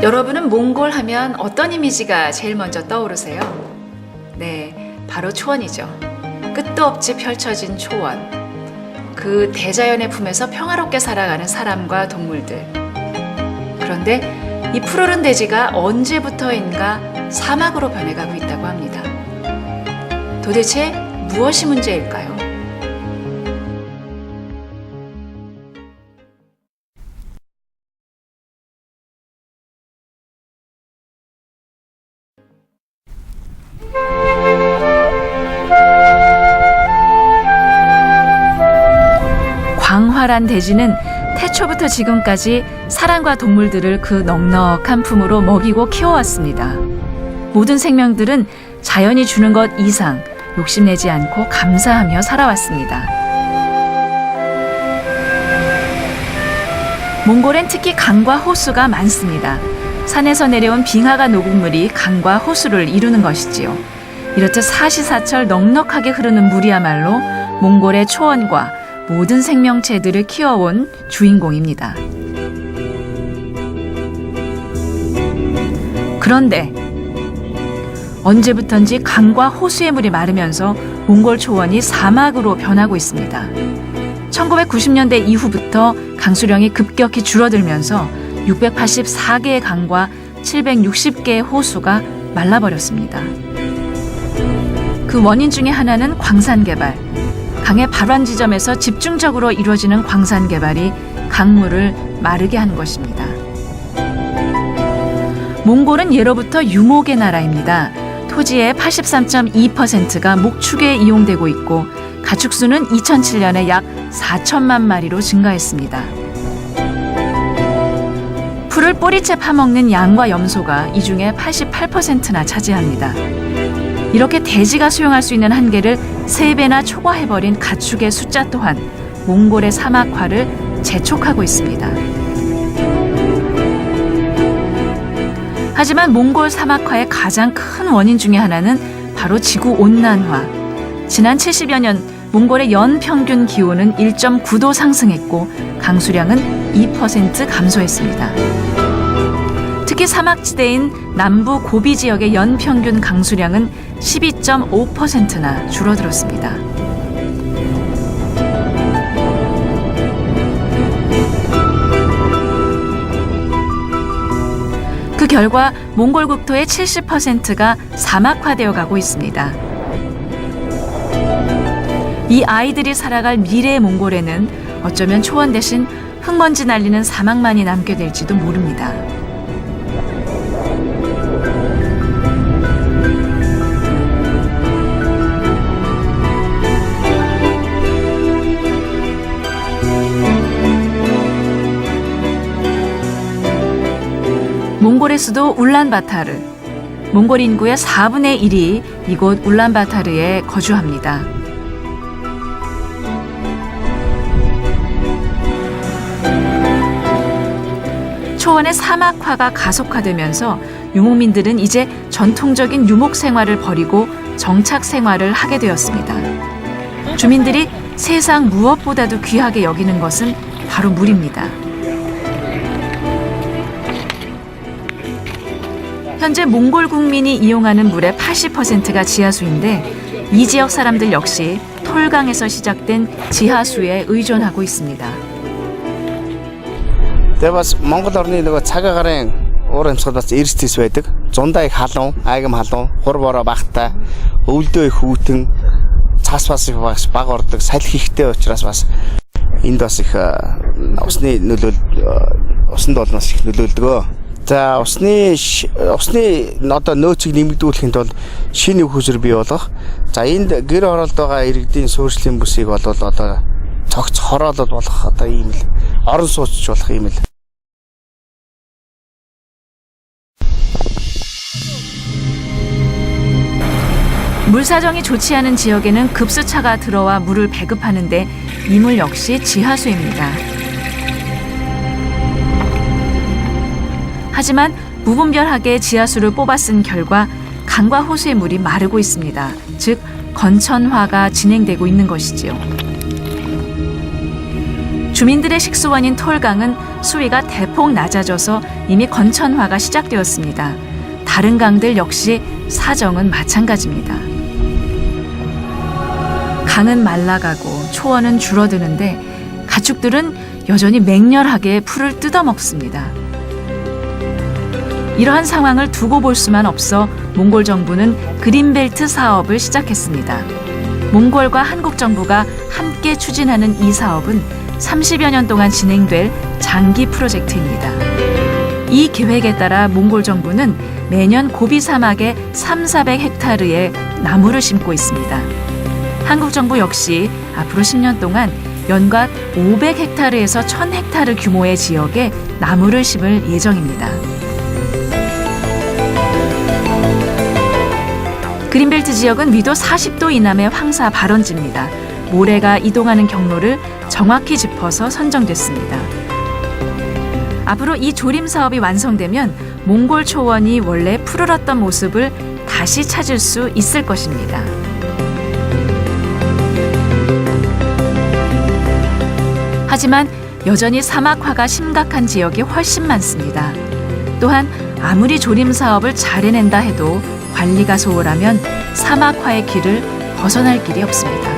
여러분은 몽골 하면 어떤 이미지가 제일 먼저 떠오르세요? 네, 바로 초원이죠. 끝도 없이 펼쳐진 초원. 그 대자연의 품에서 평화롭게 살아가는 사람과 동물들. 그런데 이 푸르른 대지가 언제부터인가 사막으로 변해가고 있다고 합니다. 도대체 무엇이 문제일까요? 광활한 대지는 태초부터 지금까지 사람과 동물들을 그 넉넉한 품으로 먹이고 키워왔습니다. 모든 생명들은 자연이 주는 것 이상 욕심내지 않고 감사하며 살아왔습니다. 몽골엔 특히 강과 호수가 많습니다. 산에서 내려온 빙하가 녹은 물이 강과 호수를 이루는 것이지요. 이렇듯 사시사철 넉넉하게 흐르는 물이야말로 몽골의 초원과 모든 생명체들을 키워온 주인공입니다. 그런데 언제부턴지 강과 호수의 물이 마르면서 몽골 초원이 사막으로 변하고 있습니다. 1990년대 이후부터 강수량이 급격히 줄어들면서 684개의 강과 760개의 호수가 말라버렸습니다. 그 원인 중에 하나는 광산 개발. 강의 발원 지점에서 집중적으로 이루어지는 광산 개발이 강물을 마르게 한 것입니다. 몽골은 예로부터 유목의 나라입니다. 토지의 83.2%가 목축에 이용되고 있고 가축수는 2007년에 약 4천만 마리로 증가했습니다. 풀을 뿌리채 파먹는 양과 염소가 이 중에 88%나 차지합니다. 이렇게 대지가 수용할 수 있는 한계를 3배나 초과해버린 가축의 숫자 또한 몽골의 사막화를 재촉하고 있습니다. 하지만 몽골 사막화의 가장 큰 원인 중에 하나는 바로 지구온난화. 지난 70여 년 몽골의 연평균 기온은 1.9도 상승했고 강수량은 2% 감소했습니다. 특히 사막지대인 남부 고비 지역의 연평균 강수량은 12.5%나 줄어들었습니다. 그 결과 몽골 국토의 70%가 사막화되어 가고 있습니다. 이 아이들이 살아갈 미래의 몽골에는 어쩌면 초원 대신 흙먼지 날리는 사막만이 남게 될지도 모릅니다. 몽골의 수도 울란바타르. 몽골 인구의 4분의 1이 이곳 울란바타르에 거주합니다. 초원의 사막화가 가속화되면서 유목민들은 이제 전통적인 유목 생활을 버리고 정착 생활을 하게 되었습니다. 주민들이 세상 무엇보다도 귀하게 여기는 것은 바로 물입니다. 현재 몽골 국민이 이용하는 물의 80%가 지하수인데 이 지역 사람들 역시 톨강에서 시작된 지하수에 의존하고 있습니다. Тэгээ бас Монгол орны нөгөө цагаа гарын уур амьсгал бас эрсдэс байдаг. Зундаа их халуун, айгам халуун, хур бороо багтаа, өвөлдөө их хүүтэн, цас бас их баг ордог, салхи ихтэй учраас бас энд бас их усны усанд бол бас их нөлөөлдөг. За усны одоо нөөцийг нэмэгдүүлэхэд бол шинэ хөсөр бий болгох. За энд гэр оролд байгаа иргэдийн суурьшлийн бүсийг бол одоо цогц хороолол болох одоо ийм л орон сууцч болох ийм л. 물 사정이 좋지 않은 지역에는 급수차가 들어와 물을 배급하는데 이 물 역시 지하수입니다. 하지만 무분별하게 지하수를 뽑아 쓴 결과 강과 호수의 물이 마르고 있습니다. 즉 건천화가 진행되고 있는 것이지요. 주민들의 식수원인 톨강은 수위가 대폭 낮아져서 이미 건천화가 시작되었습니다. 다른 강들 역시 사정은 마찬가지입니다. 강은 말라가고 초원은 줄어드는데 가축들은 여전히 맹렬하게 풀을 뜯어먹습니다. 이러한 상황을 두고 볼 수만 없어 몽골 정부는 그린벨트 사업을 시작했습니다. 몽골과 한국 정부가 함께 추진하는 이 사업은 30여 년 동안 진행될 장기 프로젝트입니다. 이 계획에 따라 몽골 정부는 매년 고비 사막에 300~400헥타르의 나무를 심고 있습니다. 한국 정부 역시 앞으로 10년 동안 연간 500헥타르에서 1000헥타르 규모의 지역에 나무를 심을 예정입니다. 그린벨트 지역은 위도 40도 이남의 황사 발원지입니다. 모래가 이동하는 경로를 정확히 짚어서 선정됐습니다. 앞으로 이 조림 사업이 완성되면 몽골 초원이 원래 푸르렀던 모습을 다시 찾을 수 있을 것입니다. 하지만 여전히 사막화가 심각한 지역이 훨씬 많습니다. 또한 아무리 조림 사업을 잘 해낸다 해도 관리가 소홀하면 사막화의 길을 벗어날 길이 없습니다.